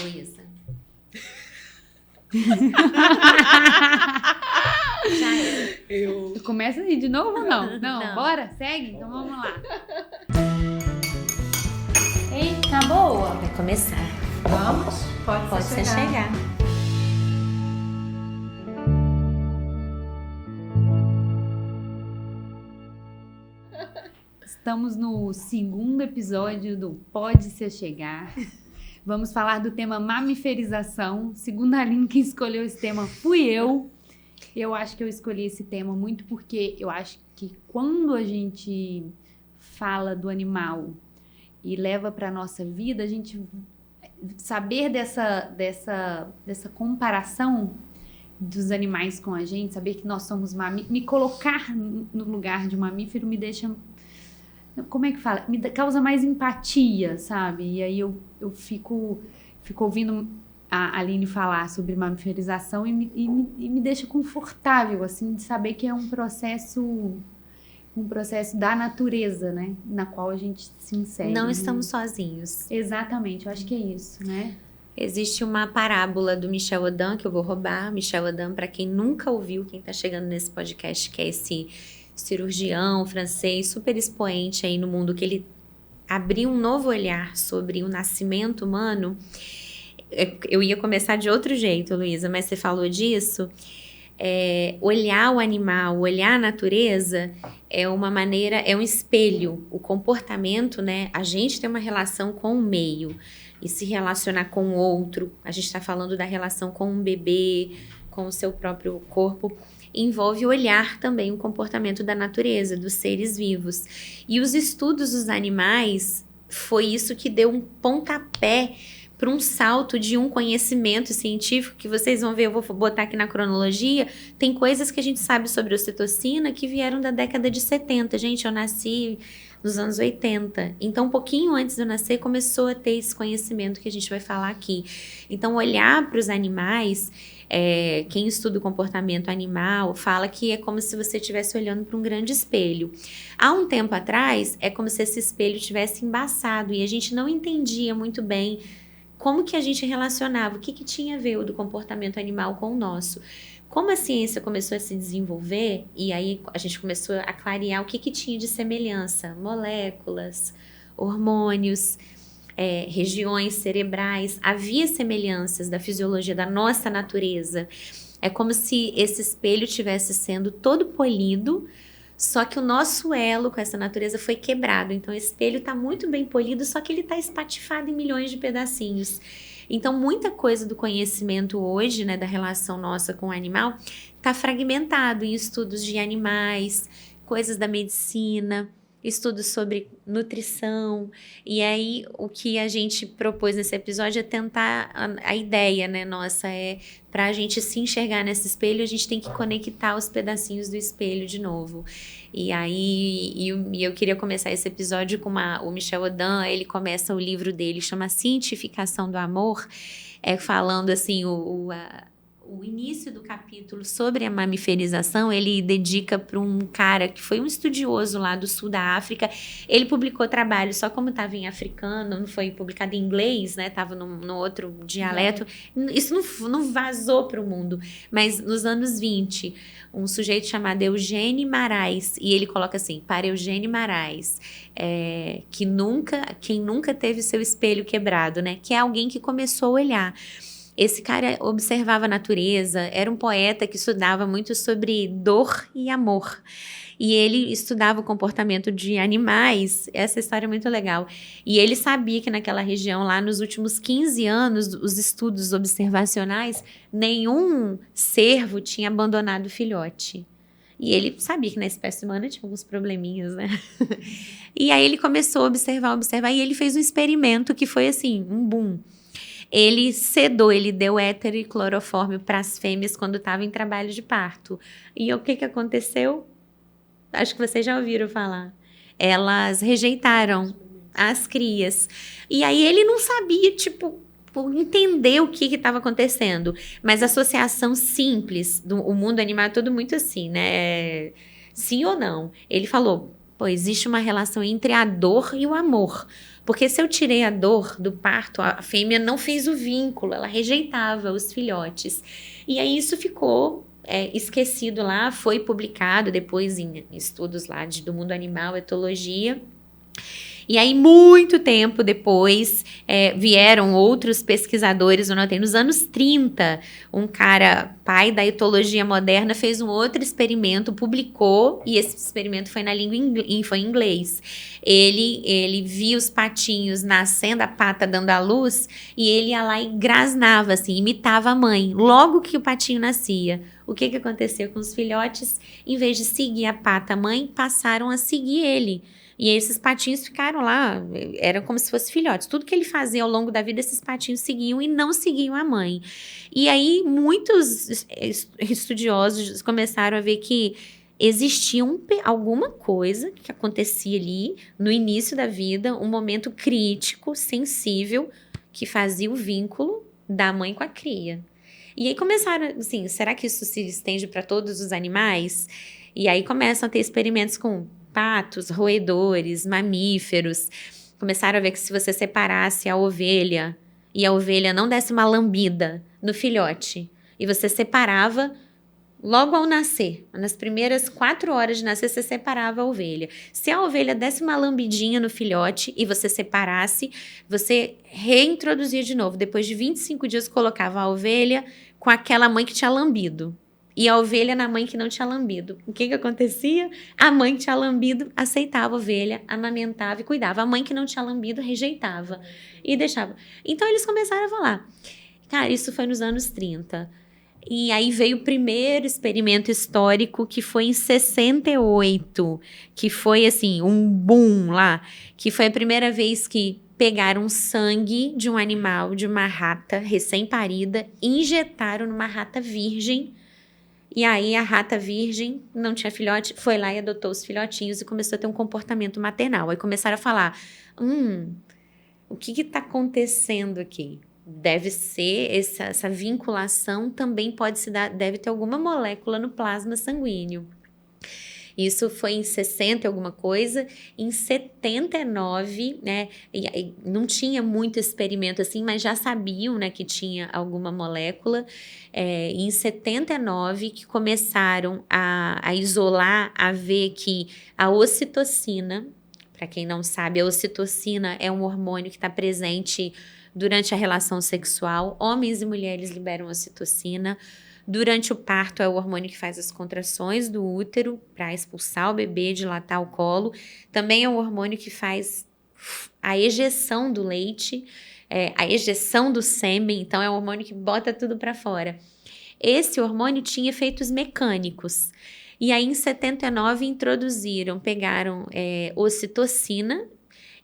Luísa. Já era. Começa aí de novo ou não? Não, bora? Segue? Então vamos lá. Eita, boa. Vai começar. Vamos? Pode ser chegar. Estamos no segundo episódio do Pode Ser Chegar. Vamos falar do tema mamiferização. Segundo a Aline, quem escolheu esse tema fui eu. Eu acho que eu escolhi esse tema muito porque eu acho que quando a gente fala do animal e leva para a nossa vida, a gente saber dessa comparação dos animais com a gente, saber que nós somos mamíferos, me colocar no lugar de um mamífero me deixa... Como é que fala? Me causa mais empatia, sabe? E aí eu fico ouvindo a Aline falar sobre mamiferização e me deixa confortável, assim, de saber que é um processo da natureza, né? Na qual a gente se insere. Não estamos sozinhos. Exatamente, eu acho que é isso, né? Existe uma parábola do Michel Audin, que eu vou roubar. Michel Audin, para quem nunca ouviu, quem está chegando nesse podcast, que é esse cirurgião francês, super expoente aí no mundo, que ele abriu um novo olhar sobre o nascimento humano. Eu ia começar de outro jeito, Luísa, mas você falou disso. Olhar o animal, olhar a natureza é uma maneira, é um espelho. O comportamento, né? A gente tem uma relação com o meio e se relacionar com o outro. A gente está falando da relação com um bebê, com o seu próprio corpo. Envolve olhar também o comportamento da natureza, dos seres vivos. E os estudos dos animais, foi isso que deu um pontapé para um salto de um conhecimento científico que vocês vão ver, eu vou botar aqui na cronologia, tem coisas que a gente sabe sobre ocitocina que vieram da década de 70. Gente, eu nasci nos anos 80. Então, um pouquinho antes de eu nascer, começou a ter esse conhecimento que a gente vai falar aqui. Então, olhar para os animais... quem estuda o comportamento animal fala que é como se você estivesse olhando para um grande espelho. Há um tempo atrás, é como se esse espelho tivesse embaçado e a gente não entendia muito bem como que a gente relacionava, o que tinha a ver do comportamento animal com o nosso. Como a ciência começou a se desenvolver, e aí a gente começou a clarear o que tinha de semelhança, moléculas, hormônios, regiões cerebrais, havia semelhanças da fisiologia da nossa natureza. É como se esse espelho estivesse sendo todo polido, só que o nosso elo com essa natureza foi quebrado. Então, o espelho está muito bem polido, só que ele está espatifado em milhões de pedacinhos. Então, muita coisa do conhecimento hoje, né, da relação nossa com o animal, está fragmentado em estudos de animais, coisas da medicina, estudos sobre nutrição. E aí, o que a gente propôs nesse episódio é tentar, a ideia, né, nossa, para a gente se enxergar nesse espelho, a gente tem que conectar os pedacinhos do espelho de novo. E aí, eu queria começar esse episódio com o Michel Audin, ele começa o livro dele, chama Cientificação do Amor, falando assim, o início do capítulo sobre a mamiferização, ele dedica para um cara que foi um estudioso lá do sul da África. Ele publicou trabalho, só como estava em africano, não foi publicado em inglês, né? Estava no outro dialeto. Isso não vazou para o mundo. Mas nos anos 20, um sujeito chamado Eugênio Marais, e ele coloca assim, para Eugênio Marais, quem nunca teve seu espelho quebrado, né? Que é alguém que começou a olhar. Esse cara observava a natureza, era um poeta que estudava muito sobre dor e amor. E ele estudava o comportamento de animais, essa história é muito legal. E ele sabia que naquela região, lá nos últimos 15 anos, os estudos observacionais, nenhum cervo tinha abandonado o filhote. E ele sabia que na espécie humana tinha alguns probleminhas, né? E aí ele começou a observar, e ele fez um experimento que foi assim, um boom. Ele sedou, ele deu éter e clorofórmio para as fêmeas quando estava em trabalho de parto. E o que aconteceu? Acho que vocês já ouviram falar. Elas rejeitaram as crias. E aí ele não sabia, entender o que estava acontecendo. Mas a associação simples o mundo animal é todo muito assim, né? Sim ou não? Ele falou, existe uma relação entre a dor e o amor. Porque se eu tirei a dor do parto, a fêmea não fez o vínculo, ela rejeitava os filhotes. E aí isso ficou esquecido lá, foi publicado depois em estudos lá do mundo animal, etologia. E aí, muito tempo depois, vieram outros pesquisadores, eu notei, nos anos 30, um cara, pai da etologia moderna, fez um outro experimento, publicou, e esse experimento foi foi em inglês. Ele via os patinhos nascendo, a pata dando à luz, e ele ia lá e grasnava, assim, imitava a mãe, logo que o patinho nascia. O que aconteceu com os filhotes? Em vez de seguir a pata mãe, passaram a seguir ele. E esses patinhos ficaram lá, eram como se fossem filhotes. Tudo que ele fazia ao longo da vida, esses patinhos seguiam e não seguiam a mãe. E aí, muitos estudiosos começaram a ver que existia alguma coisa que acontecia ali no início da vida, um momento crítico, sensível, que fazia o vínculo da mãe com a cria. E aí começaram, assim, será que isso se estende para todos os animais? E aí começam a ter experimentos com patos, roedores, mamíferos. Começaram a ver que se você separasse a ovelha e a ovelha não desse uma lambida no filhote, e você separava logo ao nascer, nas primeiras 4 horas de nascer, você separava a ovelha. Se a ovelha desse uma lambidinha no filhote e você separasse, você reintroduzia de novo. Depois de 25 dias, colocava a ovelha com aquela mãe que tinha lambido. E a ovelha na mãe que não tinha lambido. O que acontecia? A mãe que tinha lambido aceitava a ovelha, amamentava e cuidava. A mãe que não tinha lambido rejeitava e deixava. Então eles começaram a falar. Cara, isso foi nos anos 30. E aí veio o primeiro experimento histórico, que foi em 68, que foi assim, um boom lá, que foi a primeira vez que pegaram sangue de um animal, de uma rata recém-parida, injetaram numa rata virgem. E aí a rata virgem, não tinha filhote, foi lá e adotou os filhotinhos e começou a ter um comportamento maternal. Aí começaram a falar, o que está acontecendo aqui? Deve ser, essa vinculação também pode se dar, deve ter alguma molécula no plasma sanguíneo. Isso foi em 60 alguma coisa, em 79, né, e não tinha muito experimento assim, mas já sabiam, né, que tinha alguma molécula, em 79 que começaram a isolar, a ver que a ocitocina, para quem não sabe, a ocitocina é um hormônio que está presente durante a relação sexual, homens e mulheres liberam ocitocina. Durante o parto é o hormônio que faz as contrações do útero para expulsar o bebê, dilatar o colo. Também é o hormônio que faz a ejeção do leite, a ejeção do sêmen. Então é o hormônio que bota tudo para fora. Esse hormônio tinha efeitos mecânicos. E aí em 79 pegaram ocitocina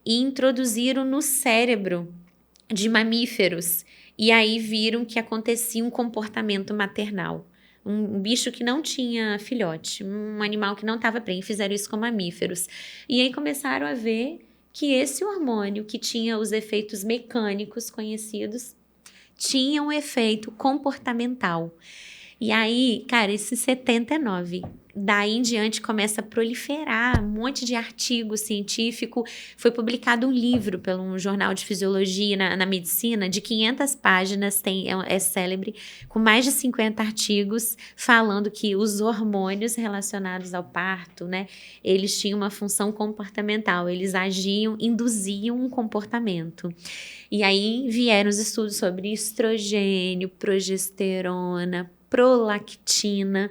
e introduziram no cérebro de mamíferos. E aí viram que acontecia um comportamento maternal. Um bicho que não tinha filhote, um animal que não estava prenhe, fizeram isso com mamíferos. E aí começaram a ver que esse hormônio, que tinha os efeitos mecânicos conhecidos, tinha um efeito comportamental. E aí, cara, esse 79, daí em diante começa a proliferar um monte de artigo científico. Foi publicado um livro pelo um jornal de fisiologia na medicina, de 500 páginas, é célebre, com mais de 50 artigos, falando que os hormônios relacionados ao parto, né, eles tinham uma função comportamental, eles agiam, induziam um comportamento. E aí vieram os estudos sobre estrogênio, progesterona, prolactina,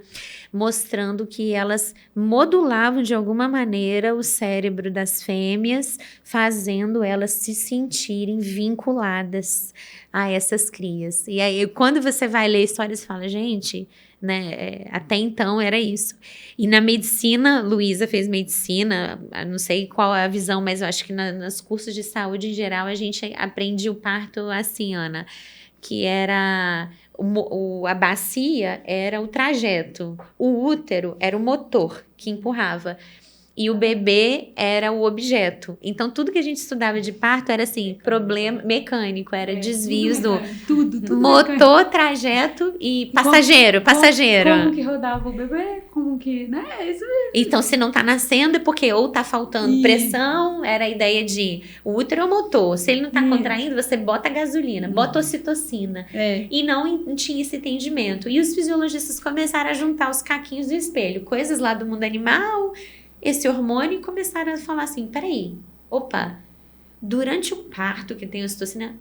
mostrando que elas modulavam de alguma maneira o cérebro das fêmeas, fazendo elas se sentirem vinculadas a essas crias. E aí, quando você vai ler histórias, você fala, gente, né, até então era isso. E na medicina, Luísa fez medicina, não sei qual é a visão, mas eu acho que nos cursos de saúde em geral a gente aprende o parto assim, Ana, que era a bacia era o trajeto, o útero era o motor que empurrava. e o bebê era o objeto. Então, tudo que a gente estudava de parto era assim, problema mecânico, era desvios do tudo motor, trajeto e passageiro. Como que rodava o bebê, como que, né? Isso mesmo. Então, se não tá nascendo é porque ou tá faltando pressão, era a ideia de o útero é o motor. Se ele não tá contraindo, você bota gasolina, bota ocitocina. E não tinha esse entendimento. E os fisiologistas começaram a juntar os caquinhos do espelho, coisas lá do mundo animal, esse hormônio, e começaram a falar assim, peraí, opa, durante o parto que tem ocitocina,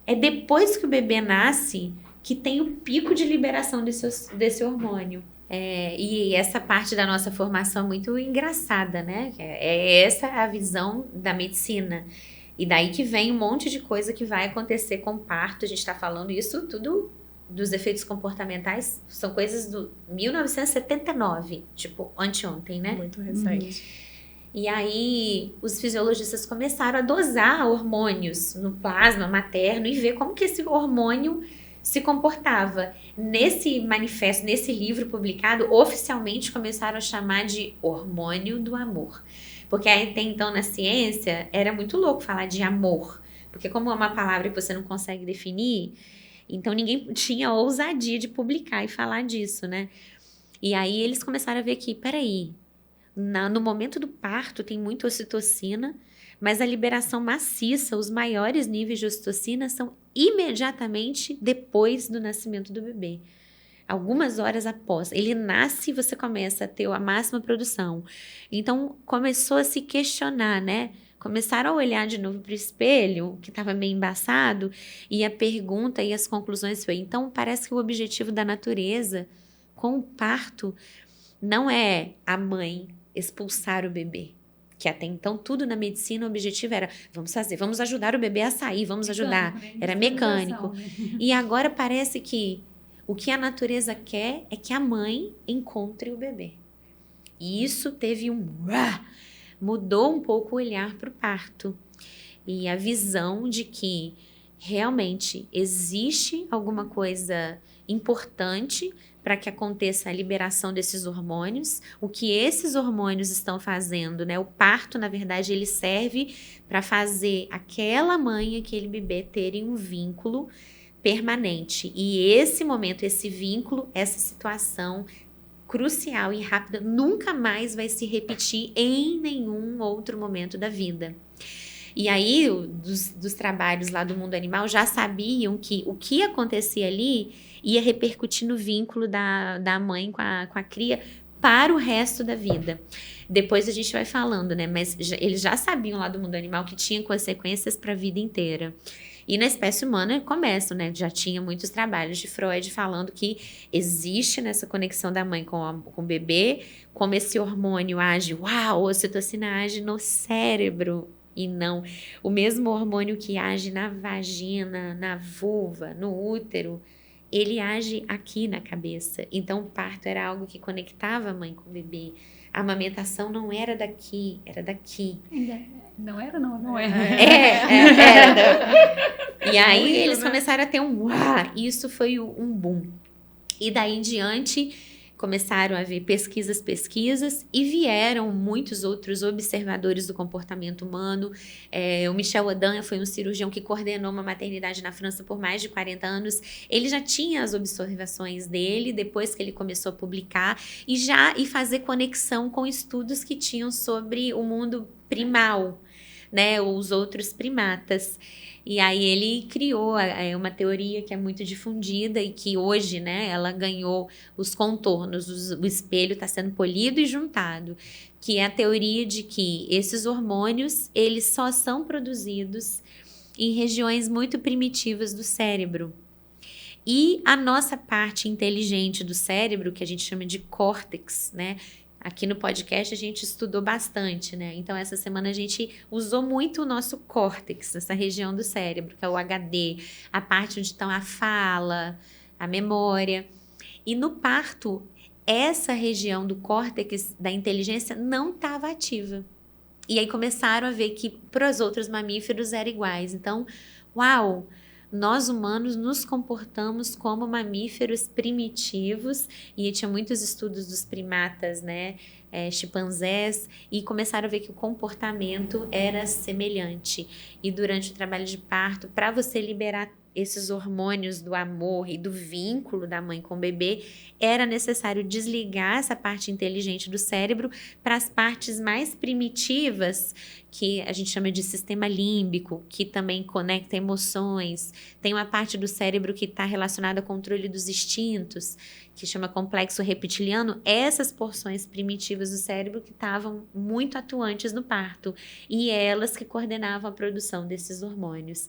é depois que o bebê nasce que tem o pico de liberação desse hormônio. E essa parte da nossa formação é muito engraçada, né? Essa a visão da medicina. E daí que vem um monte de coisa que vai acontecer com o parto. A gente está falando isso tudo dos efeitos comportamentais, são coisas do 1979, tipo, anteontem, né? Muito recente. E aí, os fisiologistas começaram a dosar hormônios no plasma materno e ver como que esse hormônio se comportava. Nesse manifesto, nesse livro publicado, oficialmente começaram a chamar de hormônio do amor. Porque até então, na ciência, era muito louco falar de amor. Porque como é uma palavra que você não consegue definir, então ninguém tinha ousadia de publicar e falar disso, né? E aí eles começaram a ver que, peraí, no momento do parto tem muita ocitocina, mas a liberação maciça, os maiores níveis de ocitocina são imediatamente depois do nascimento do bebê. Algumas horas após. Ele nasce e você começa a ter a máxima produção. Então, começou a se questionar, né? Começaram a olhar de novo para o espelho, que estava meio embaçado, e a pergunta e as conclusões foi, então, parece que o objetivo da natureza com o parto não é a mãe expulsar o bebê. Que até então, tudo na medicina, o objetivo era, vamos ajudar o bebê a sair, vamos ajudar. Era mecânico. E agora parece que o que a natureza quer é que a mãe encontre o bebê. E isso teve mudou um pouco o olhar para o parto. E a visão de que realmente existe alguma coisa importante para que aconteça a liberação desses hormônios, o que esses hormônios estão fazendo, né? O parto, na verdade, ele serve para fazer aquela mãe e aquele bebê terem um vínculo permanente. E esse momento, esse vínculo, essa situação crucial e rápida nunca mais vai se repetir em nenhum outro momento da vida. E aí, dos trabalhos lá do mundo animal, já sabiam que o que acontecia ali ia repercutir no vínculo da mãe com a cria para o resto da vida. Depois a gente vai falando, né? Mas eles já sabiam lá do mundo animal que tinha consequências para a vida inteira. E na espécie humana começam, né? Já tinha muitos trabalhos de Freud falando que existe nessa conexão da mãe com o bebê, como esse hormônio age, a ocitocina age no cérebro. E não o mesmo hormônio que age na vagina, na vulva, no útero, ele age aqui na cabeça. Então, o parto era algo que conectava a mãe com o bebê. A amamentação não era daqui, era daqui. Não era, não era. Era. E aí, muito, eles começaram a ter isso foi um boom. E daí em diante, começaram a haver pesquisas, e vieram muitos outros observadores do comportamento humano. O Michel Audin foi um cirurgião que coordenou uma maternidade na França por mais de 40 anos. Ele já tinha as observações dele, depois que ele começou a publicar, e fazer conexão com estudos que tinham sobre o mundo primal, né, os outros primatas. E aí ele criou uma teoria que é muito difundida e que hoje, né, ela ganhou os contornos, o espelho está sendo polido e juntado, que é a teoria de que esses hormônios, eles só são produzidos em regiões muito primitivas do cérebro. E a nossa parte inteligente do cérebro, que a gente chama de córtex, né, aqui no podcast a gente estudou bastante, né? Então, essa semana a gente usou muito o nosso córtex, essa região do cérebro, que é o HD, a parte onde estão a fala, a memória. E no parto, essa região do córtex da inteligência não estava ativa. E aí começaram a ver que para os outros mamíferos era iguais. Então, nós humanos nos comportamos como mamíferos primitivos, e tinha muitos estudos dos primatas, né, chimpanzés, e começaram a ver que o comportamento era semelhante. E durante o trabalho de parto, para você liberar esses hormônios do amor e do vínculo da mãe com o bebê, era necessário desligar essa parte inteligente do cérebro para as partes mais primitivas, que a gente chama de sistema límbico, que também conecta emoções. Tem uma parte do cérebro que está relacionada ao controle dos instintos, que chama complexo reptiliano. Essas porções primitivas do cérebro que estavam muito atuantes no parto, e elas que coordenavam a produção desses hormônios.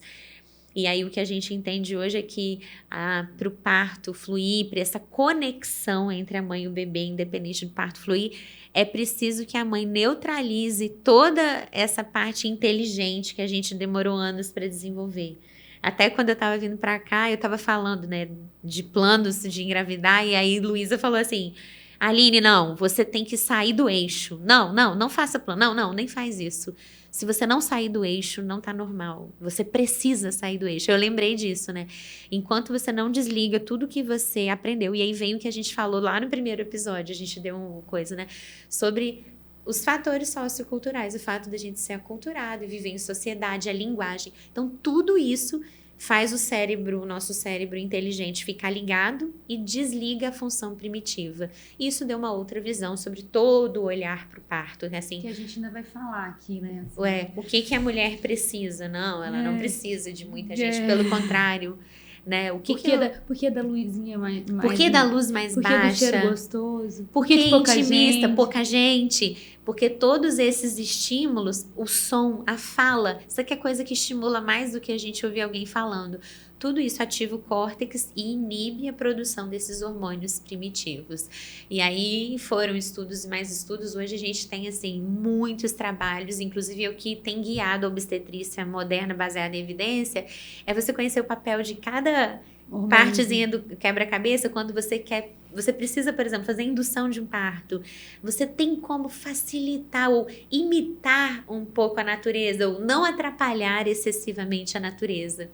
E aí o que a gente entende hoje é que para o parto fluir, para essa conexão entre a mãe e o bebê, independente do parto fluir, é preciso que a mãe neutralize toda essa parte inteligente que a gente demorou anos para desenvolver. Até quando eu estava vindo para cá, eu estava falando, né, de planos de engravidar, e aí Luísa falou assim: Aline, não, você tem que sair do eixo. Não faça plano. Não, nem faz isso. Se você não sair do eixo, não tá normal. Você precisa sair do eixo. Eu lembrei disso, né? Enquanto você não desliga tudo que você aprendeu, e aí vem o que a gente falou lá no primeiro episódio, a gente deu uma coisa, né? Sobre os fatores socioculturais, o fato da gente ser aculturado e viver em sociedade, a linguagem. Então, tudo isso faz o nosso cérebro inteligente ficar ligado e desliga a função primitiva. Isso deu uma outra visão sobre todo o olhar para o parto, né? Assim, que a gente ainda vai falar aqui, né? Assim, o que a mulher precisa? Não, ela não precisa de muita gente, pelo contrário, né? Por que da luzinha mais por que da luz mais baixa? Por que do cheiro gostoso? Por que intimista, pouca gente? Porque todos esses estímulos, o som, a fala, isso aqui é coisa que estimula mais do que a gente ouvir alguém falando. Tudo isso ativa o córtex e inibe a produção desses hormônios primitivos. E aí foram estudos e mais estudos. Hoje a gente tem, assim, muitos trabalhos, inclusive o que tem guiado a obstetrícia moderna baseada em evidência, é você conhecer o papel de cada partezinha do quebra-cabeça quando você precisa, por exemplo, fazer a indução de um parto. Você tem como facilitar ou imitar um pouco a natureza, ou não atrapalhar excessivamente a natureza.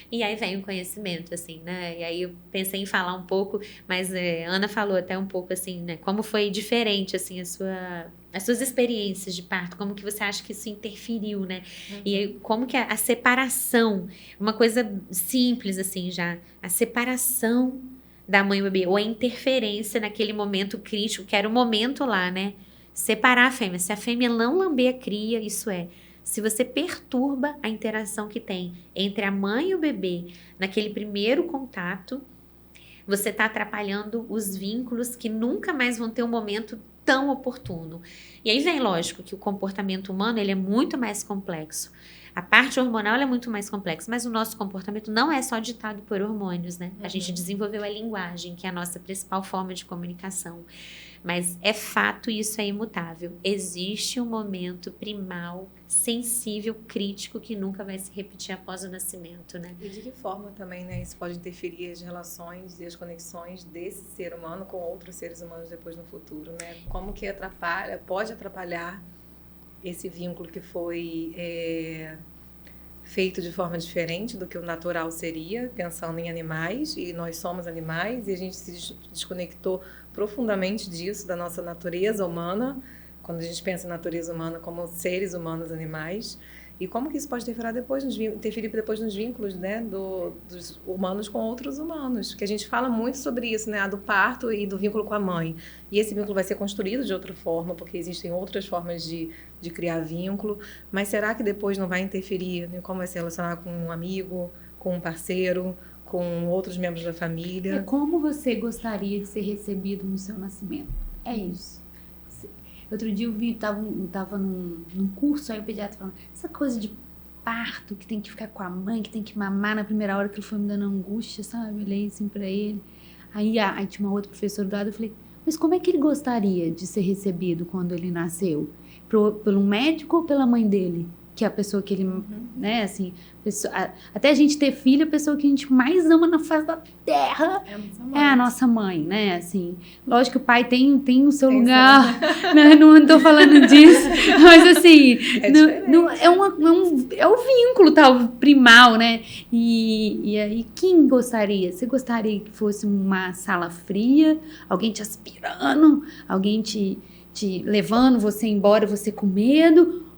E aí vem o conhecimento, assim, né? E aí eu pensei em falar um pouco, mas Ana falou até um pouco, assim, né? Como foi diferente, assim, as suas experiências de parto, como que você acha que isso interferiu, né? Uhum. E aí, como que a separação, uma coisa simples, assim, já, a separação da mãe e bebê, ou a interferência naquele momento crítico, que era o momento lá, né? Separar a fêmea. Se a fêmea não lamber a cria, isso é, se você perturba a interação que tem entre a mãe e o bebê naquele primeiro contato, você está atrapalhando os vínculos que nunca mais vão ter um momento tão oportuno. E aí vem, lógico, que o comportamento humano ele é muito mais complexo. A parte hormonal é muito mais complexa, mas o nosso comportamento não é só ditado por hormônios, né? A gente desenvolveu a linguagem, que é a nossa principal forma de comunicação. Mas é fato, isso é imutável. Existe um momento primal, sensível, crítico, que nunca vai se repetir após o nascimento, né? E de que forma também, né, isso pode interferir as relações e as conexões desse ser humano com outros seres humanos depois no futuro, né? Como que pode atrapalhar esse vínculo que foi feito de forma diferente do que o natural seria, pensando em animais, e nós somos animais, e a gente se desconectou profundamente disso, da nossa natureza humana, quando a gente pensa em natureza humana como seres humanos animais, e como que isso pode interferir depois nos vínculos, né, dos humanos com outros humanos, porque a gente fala muito sobre isso, né, do parto e do vínculo com a mãe, e esse vínculo vai ser construído de outra forma, porque existem outras formas de criar vínculo, mas será que depois não vai interferir em como vai se relacionar com um amigo, com um parceiro, com outros membros da família? É como você gostaria de ser recebido no seu nascimento. É isso. Outro dia eu tava num curso, aí o pediatra falando, essa coisa de parto, que tem que ficar com a mãe, que tem que mamar na primeira hora, que ele foi me dando angústia, sabe? Eu olhei assim pra ele. Aí tinha uma outra professora do lado, eu falei, mas como é que ele gostaria de ser recebido quando ele nasceu? Pelo médico ou pela mãe dele? que é a pessoa que ele, né, assim, até a gente ter filho, a pessoa que a gente mais ama na face da terra é a nossa mãe, né, assim, lógico que o pai tem o seu lugar, né, não tô falando disso, mas assim, é o vínculo tal, primal, né, e aí quem gostaria? Você gostaria que fosse uma sala fria, alguém te aspirando, alguém te levando você embora, você com medo?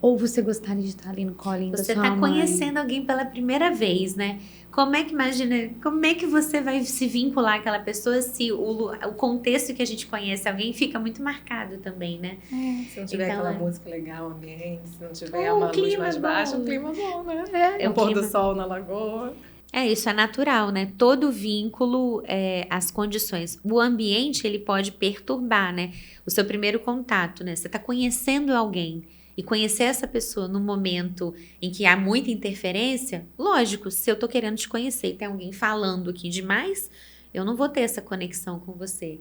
Ou você gostaria de estar ali no colinho da sua mãe? Você está conhecendo alguém pela primeira vez, né? Como é que você vai se vincular àquela pessoa se o contexto que a gente conhece alguém fica muito marcado também, né? Se não tiver Então, aquela música legal, ambiente, se não tiver uma luz mais baixa, um clima bom, né? É o pôr do sol na lagoa. Isso é natural, né? Todo vínculo, as condições, o ambiente, ele pode perturbar, né? O seu primeiro contato, né? Você está conhecendo alguém e conhecer essa pessoa no momento em que há muita interferência, lógico, se eu tô querendo te conhecer e tem alguém falando aqui demais, eu não vou ter essa conexão com você.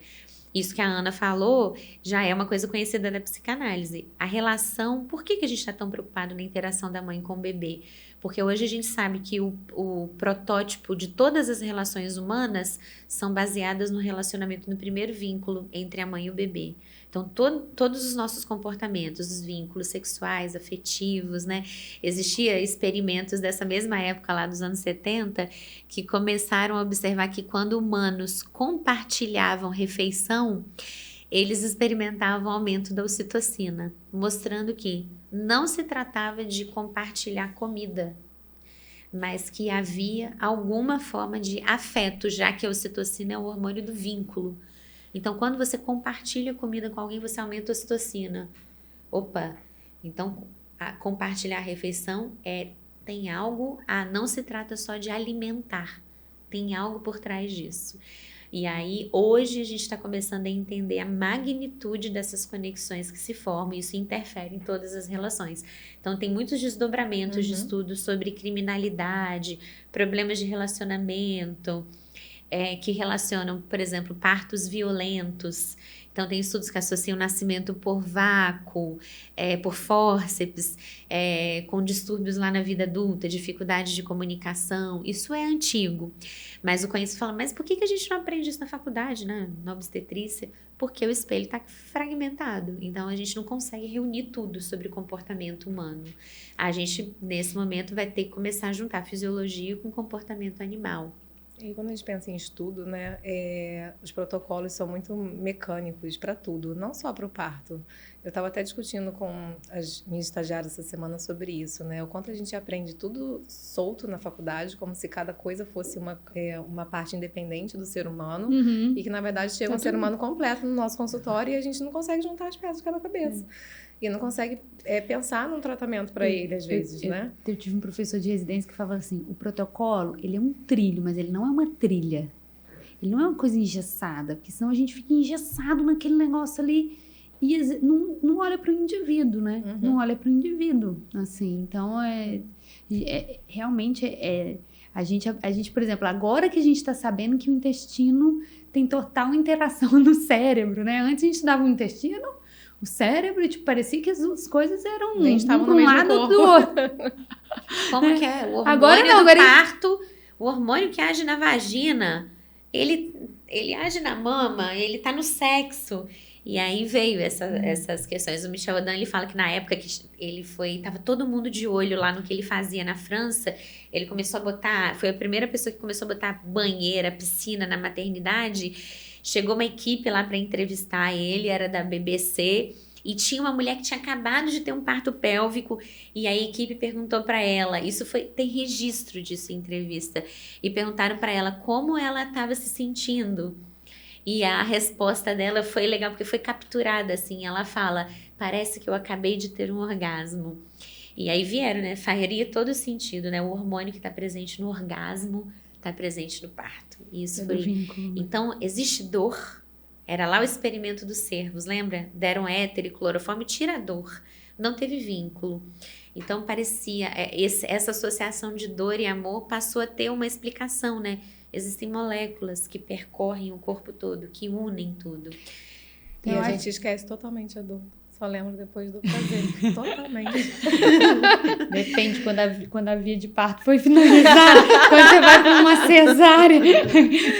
Isso que a Ana falou já é uma coisa conhecida da psicanálise. A relação, por que a gente está tão preocupado na interação da mãe com o bebê? Porque hoje a gente sabe que o protótipo de todas as relações humanas são baseadas no relacionamento, no primeiro vínculo entre a mãe e o bebê. Então, todos os nossos comportamentos, os vínculos sexuais, afetivos, né? Existia experimentos dessa mesma época lá dos anos 70 que começaram a observar que quando humanos compartilhavam refeição, eles experimentavam aumento da ocitocina, mostrando que não se tratava de compartilhar comida, mas que havia alguma forma de afeto, já que a ocitocina é o hormônio do vínculo. Então, quando você compartilha comida com alguém, você aumenta a ocitocina. Opa! Então, compartilhar a refeição tem algo, não se trata só de alimentar, tem algo por trás disso. E aí, hoje, a gente está começando a entender a magnitude dessas conexões que se formam, e isso interfere em todas as relações. Então, tem muitos desdobramentos de estudos sobre criminalidade, problemas de relacionamento, que relacionam, por exemplo, partos violentos. Então, tem estudos que associam o nascimento por vácuo, por fórceps, com distúrbios lá na vida adulta, dificuldade de comunicação. Isso é antigo. Mas o conhecimento fala, mas por que a gente não aprende isso na faculdade, né? Na obstetrícia? Porque o espelho está fragmentado. Então, a gente não consegue reunir tudo sobre o comportamento humano. A gente, nesse momento, vai ter que começar a juntar fisiologia com comportamento animal. E quando a gente pensa em estudo, né, os protocolos são muito mecânicos para tudo, não só para o parto. Eu estava até discutindo com as minhas estagiárias essa semana sobre isso, né? O quanto a gente aprende tudo solto na faculdade, como se cada coisa fosse uma parte independente do ser humano, e que, na verdade, chega um ser humano completo no nosso consultório e a gente não consegue juntar as peças de quebra-cabeça. E não consegue pensar num tratamento para ele, às vezes, né? Eu tive um professor de residência que falava assim, o protocolo, ele é um trilho, mas ele não é uma trilha. Ele não é uma coisa engessada, porque senão a gente fica engessado naquele negócio ali e não olha para o indivíduo, né? Não olha para o indivíduo, assim. Então, realmente, a gente, por exemplo, agora que a gente está sabendo que o intestino tem total interação no cérebro, né? Antes a gente estudava o intestino, o cérebro, tipo, parecia que as coisas eram um lado do outro. Como que é? O hormônio do parto, o hormônio que age na vagina, ele age na mama, ele tá no sexo. E aí veio essas questões. O Michel Adan, ele fala que na época que ele tava todo mundo de olho lá no que ele fazia na França, ele começou a botar, foi a primeira pessoa que começou a botar banheira, piscina na maternidade. Chegou uma equipe lá para entrevistar ele, era da BBC, e tinha uma mulher que tinha acabado de ter um parto pélvico, e a equipe perguntou para ela, tem registro disso em entrevista, e perguntaram para ela como ela estava se sentindo. E a resposta dela foi legal, porque foi capturada, assim, ela fala, parece que eu acabei de ter um orgasmo. E aí vieram, né, faria todo sentido, né, o hormônio que está presente no orgasmo está presente no parto. Isso foi... Vínculo. Então, existe dor. Era lá o experimento dos cervos, lembra? Deram éter e cloroformo e tira a dor. Não teve vínculo. Então, parecia... essa associação de dor e amor passou a ter uma explicação, né? Existem moléculas que percorrem o corpo todo, que unem tudo. E a gente esquece totalmente a dor. Só lembro depois do prazer. Totalmente. Depende quando a via de parto foi finalizada. Quando você vai para uma cesárea,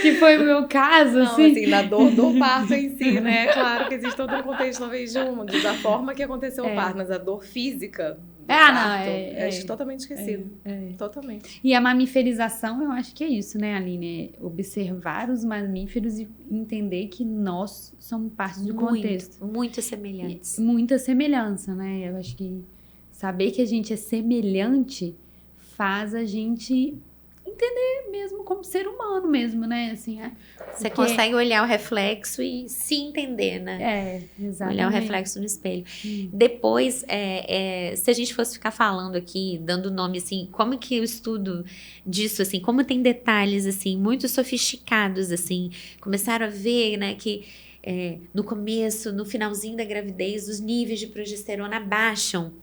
que foi o meu caso, Não, assim. assim, na dor do parto em si, né? Claro que existe todo um contexto, talvez, da forma que aconteceu o parto, mas a dor física do parto, é totalmente esquecido. Totalmente. E a mamiferização, eu acho que é isso, né, Aline? É observar os mamíferos e entender que nós somos parte do contexto. Muito semelhantes. Muita semelhança, né? Eu acho que saber que a gente é semelhante faz a gente entender mesmo como ser humano mesmo, né? Assim, Você consegue olhar o reflexo e se entender, né? Exatamente. Olhar o reflexo no espelho. Depois, se a gente fosse ficar falando aqui, dando nome, assim, como que o estudo disso, assim, como tem detalhes, assim, muito sofisticados, assim, começaram a ver, né, que no começo, no finalzinho da gravidez, os níveis de progesterona baixam.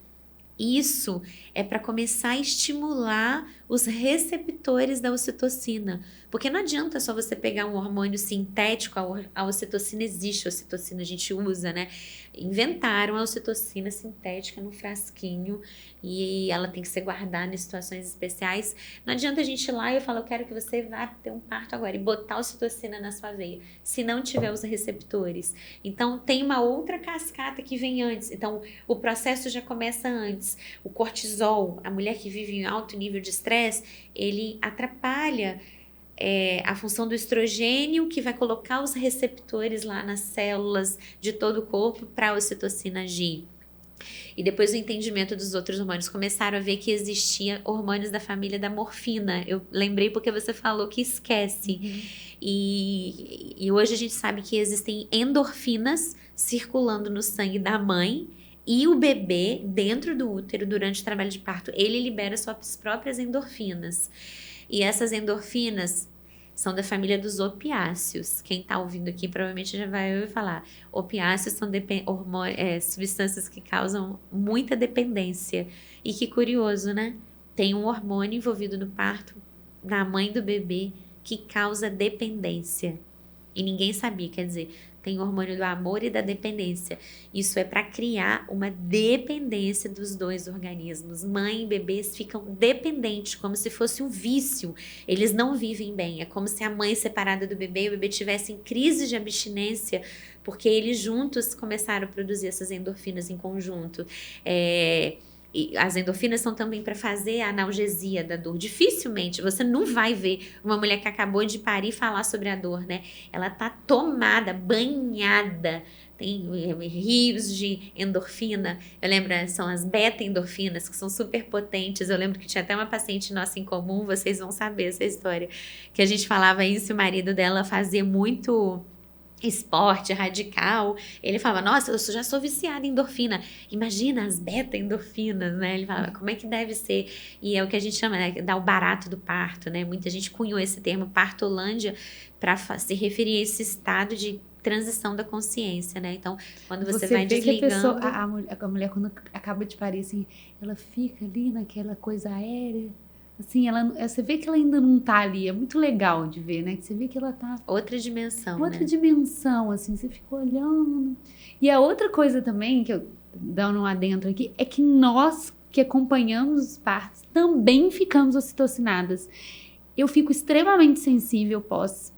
Isso é para começar a estimular os receptores da ocitocina. Porque não adianta só você pegar um hormônio sintético, a ocitocina existe, a ocitocina a gente usa, né? Inventaram a ocitocina sintética num frasquinho e ela tem que ser guardada em situações especiais. Não adianta a gente ir lá e eu falo, eu quero que você vá ter um parto agora e botar a ocitocina na sua veia, se não tiver os receptores. Então, tem uma outra cascata que vem antes. Então, o processo já começa antes. O cortisol, a mulher que vive em alto nível de estresse, ele atrapalha a função do estrogênio, que vai colocar os receptores lá nas células de todo o corpo para a ocitocina agir. E depois do entendimento dos outros hormônios, começaram a ver que existia hormônios da família da morfina. Eu lembrei porque você falou que esquece. E hoje a gente sabe que existem endorfinas circulando no sangue da mãe, e o bebê, dentro do útero, durante o trabalho de parto, ele libera suas próprias endorfinas. E essas endorfinas são da família dos opiáceos. Quem está ouvindo aqui provavelmente já vai ouvir falar. Opiáceos são substâncias que causam muita dependência. E que curioso, né? Tem um hormônio envolvido no parto, na mãe do bebê, que causa dependência. E ninguém sabia, quer dizer, tem o hormônio do amor e da dependência. Isso é para criar uma dependência dos dois organismos. Mãe e bebês ficam dependentes, como se fosse um vício. Eles não vivem bem. É como se a mãe separada do bebê e o bebê tivessem crise de abstinência, porque eles juntos começaram a produzir essas endorfinas em conjunto. E as endorfinas são também para fazer a analgesia da dor. Dificilmente você não vai ver uma mulher que acabou de parir falar sobre a dor, né? Ela tá tomada, banhada, tem rios de endorfina. Eu lembro, são as beta-endorfinas, que são super potentes. Eu lembro que tinha até uma paciente nossa em comum, vocês vão saber essa história, que a gente falava isso e o marido dela fazia muito esporte radical, ele falava, nossa, eu já sou viciada em endorfina, imagina as beta-endorfinas, né? Ele falava, como é que deve ser? E é o que a gente chama, né, dar o barato do parto, né? Muita gente cunhou esse termo partolândia para se referir a esse estado de transição da consciência, né? Então, quando você vai desligando... Que a mulher, quando acaba de parir, assim, ela fica ali naquela coisa aérea, assim, você vê que ela ainda não tá ali, é muito legal de ver, né? Que você vê que ela tá... Outra dimensão, Outra dimensão, assim, você fica olhando. E a outra coisa também, que eu dando um adentro aqui, é que nós que acompanhamos os partos também ficamos ocitocinadas. Eu fico extremamente sensível pós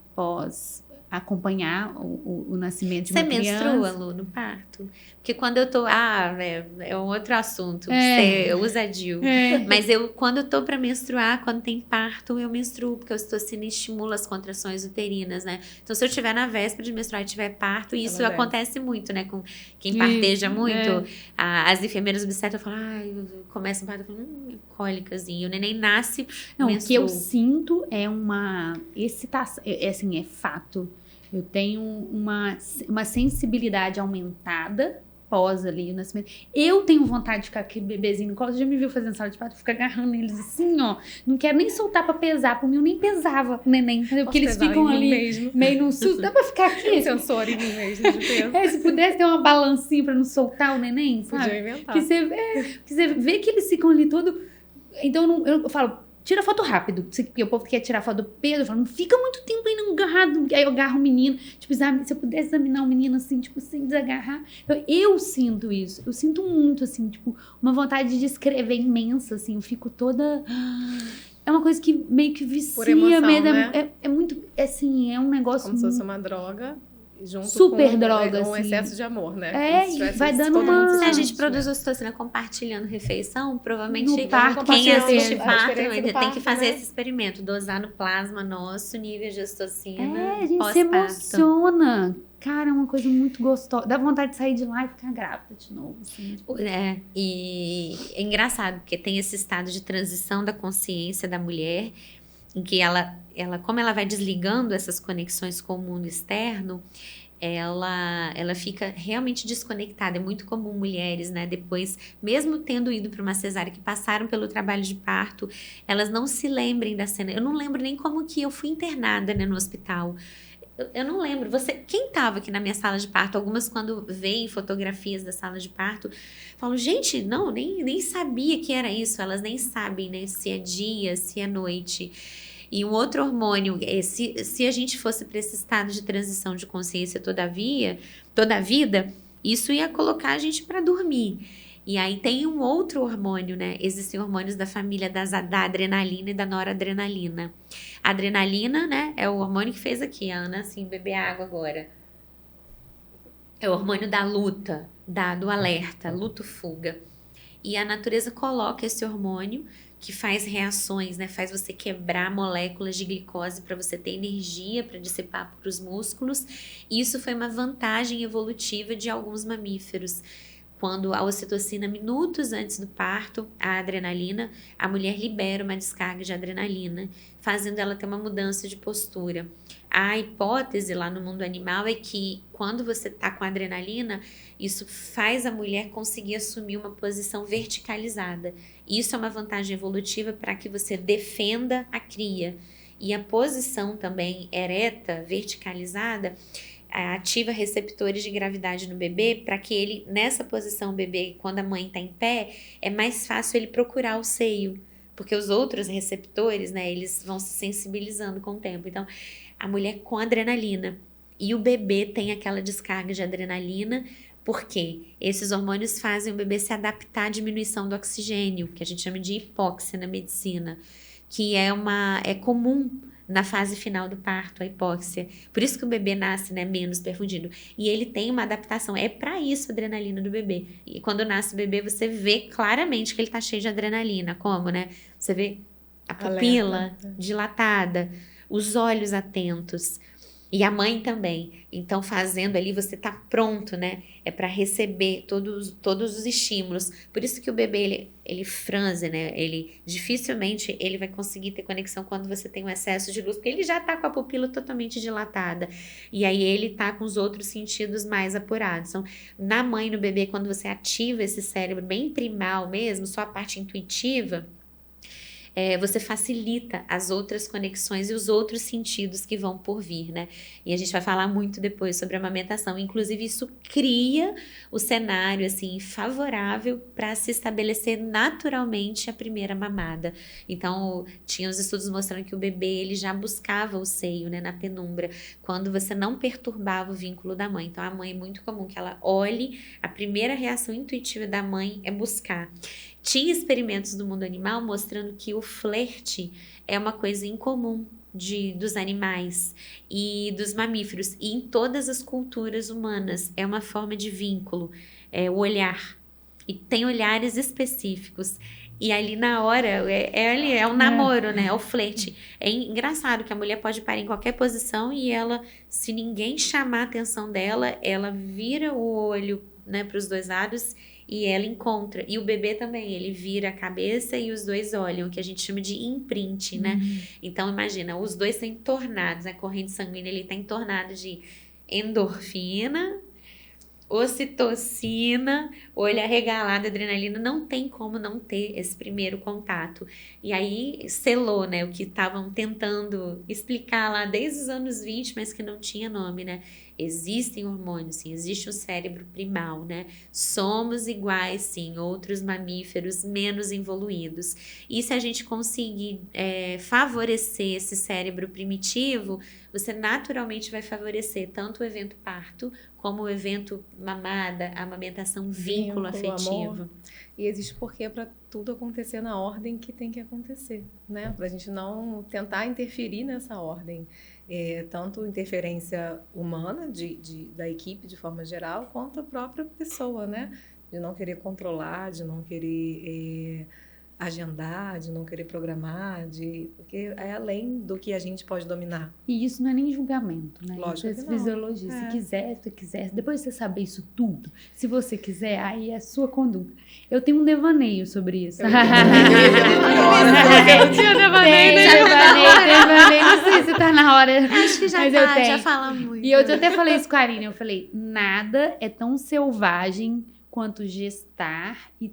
acompanhar o nascimento de uma criança. Você menstrua, Lu, no parto? Porque quando eu tô... é um outro assunto. Usa DIU. Mas quando eu tô pra menstruar, quando tem parto, eu menstruo, porque a ocitocina estimula as contrações uterinas, né? Então, se eu estiver na véspera de menstruar e tiver parto, isso acontece muito, né? Com quem parteja muito. As enfermeiras obstetras falam, começa o parto, eu falo, cólicas, e o neném nasce, Não, menstrua. o que eu sinto é uma excitação, assim, é fato. Eu tenho uma sensibilidade aumentada pós ali o nascimento. Eu tenho vontade de ficar aquele bebezinho no colo. Você já me viu fazendo sala de parto? Eu fico agarrando eles assim, ó. Não quero nem soltar pra pesar. Por mim, eu nem pesava o neném, entendeu? Porque eles ficam ali meio no susto. Dá pra ficar aqui? Sensor em mim mesmo de peso. Se pudesse ter uma balancinha pra não soltar o neném, sabe? Podia inventar. Que você vê que eles ficam ali todo... Então, eu falo... Tira foto rápido. Porque o povo quer tirar foto do peso. Eu falo, não fica muito tempo aí, não agarrado, aí eu agarro o menino, tipo, se eu pudesse examinar o menino assim, tipo, sem desagarrar, eu sinto isso, eu sinto muito, assim, tipo, uma vontade de escrever imensa, assim, eu fico toda... É uma coisa que meio que vicia Por emoção, mesmo, né? é muito, assim, é um negócio Como se fosse uma droga, junto super com droga, um assim. excesso de amor, né? É, Como se e tivesse vai dando todo mundo uma... se Se a gente sentindo, produz né? ocitocina compartilhando refeição, provavelmente No parto, quem com assiste certeza. A parto experiência do tem que parto, fazer né? esse experimento, dosar no plasma nosso nível de ocitocina A gente se pós-parto. emociona. Cara, é uma coisa muito gostosa. Dá vontade de sair de lá e ficar grávida de novo, assim. Tipo. E é engraçado, porque tem esse estado de transição da consciência da mulher, em que como ela vai desligando essas conexões com o mundo externo, ela fica realmente desconectada. É muito comum mulheres, né, depois, mesmo tendo ido para uma cesárea, que passaram pelo trabalho de parto, elas não se lembrem da cena. Eu não lembro nem como que eu fui internada, né, no hospital. Eu não lembro. Quem estava aqui na minha sala de parto? Algumas, quando veem fotografias da sala de parto, falam, gente, não, nem sabia que era isso. Elas nem sabem, né, se é dia, se é noite. E um outro hormônio, se a gente fosse para esse estado de transição de consciência toda a vida, isso ia colocar a gente para dormir. E aí tem um outro hormônio, né? Existem hormônios da família da adrenalina e da noradrenalina. A adrenalina, né, é o hormônio que fez aqui, a Ana, assim, beber água agora. É o hormônio da luta, do alerta, luto-fuga. E a natureza coloca esse hormônio que faz reações, né? Faz você quebrar moléculas de glicose para você ter energia para dissipar para os músculos. E isso foi uma vantagem evolutiva de alguns mamíferos. Quando a ocitocina, minutos antes do parto, a adrenalina, a mulher libera uma descarga de adrenalina, fazendo ela ter uma mudança de postura. A hipótese lá no mundo animal é que quando você está com adrenalina, isso faz a mulher conseguir assumir uma posição verticalizada. Isso é uma vantagem evolutiva para que você defenda a cria. E a posição também ereta, verticalizada, ativa receptores de gravidade no bebê para que ele, nessa posição, o bebê, quando a mãe está em pé, é mais fácil ele procurar o seio, porque os outros receptores, né, eles vão se sensibilizando com o tempo. Então, a mulher com adrenalina e o bebê tem aquela descarga de adrenalina, porque esses hormônios fazem o bebê se adaptar à diminuição do oxigênio, que a gente chama de hipóxia na medicina, que é comum na fase final do parto, a hipóxia. Por isso que o bebê nasce, né, menos perfundido. E ele tem uma adaptação. É para isso a adrenalina do bebê. E quando nasce o bebê, você vê claramente que ele tá cheio de adrenalina. Como, né? Você vê a pupila dilatada, os olhos atentos. E a mãe também. Então, fazendo ali, você tá pronto, né? É para receber todos os estímulos. Por isso que o bebê, ele franze, né? Dificilmente ele vai conseguir ter conexão quando você tem um excesso de luz, porque ele já tá com a pupila totalmente dilatada. E aí ele tá com os outros sentidos mais apurados. Então, na mãe e no bebê, quando você ativa esse cérebro bem primal mesmo, só a parte intuitiva, você facilita as outras conexões e os outros sentidos que vão por vir, né? E a gente vai falar muito depois sobre a amamentação. Inclusive, isso cria o cenário, assim, favorável para se estabelecer naturalmente a primeira mamada. Então, tinha os estudos mostrando que o bebê, ele já buscava o seio, né, na penumbra, quando você não perturbava o vínculo da mãe. Então, a mãe é muito comum que ela olhe, a primeira reação intuitiva da mãe é buscar. Tinha experimentos do mundo animal mostrando que o flerte é uma coisa incomum dos animais e dos mamíferos, e em todas as culturas humanas é uma forma de vínculo, é o olhar, e tem olhares específicos. E ali na hora, é um namoro, né? É o flerte. É engraçado que a mulher pode parar em qualquer posição e ela, se ninguém chamar a atenção dela, ela vira o olho, né, para os dois lados e ela encontra. E o bebê também, ele vira a cabeça e os dois olham, que a gente chama de imprint, né? Então, imagina, os dois estão entornados, a corrente sanguínea ele está entornada de endorfina, ocitocina, olho arregalado, adrenalina, não tem como não ter esse primeiro contato. E aí selou, né, o que estavam tentando explicar lá desde os anos 20, mas que não tinha nome, né? Existem hormônios, sim, existe um cérebro primal, né? Somos iguais, sim, outros mamíferos menos evoluídos. E se a gente conseguir favorecer esse cérebro primitivo, você naturalmente vai favorecer tanto o evento parto, como o evento mamada, amamentação, vínculo afetivo. Amor. E existe porquê para tudo acontecer na ordem que tem que acontecer, né? Para a gente não tentar interferir nessa ordem. Tanto interferência humana da equipe de forma geral, quanto a própria pessoa, né? De não querer controlar, de não querer agendar, de não querer programar, porque é além do que a gente pode dominar. E isso não é nem julgamento, né? Lógico isso que não. Fisiologia. Se quiser, se quiser. Depois de você saber isso tudo, se você quiser, aí é a sua conduta. Eu tenho um devaneio sobre isso. Eu tinha devaneio. Não sei se tá na hora. Acho que já fala muito. E eu até falei isso com a Aline. Eu falei, nada é tão selvagem quanto gestar e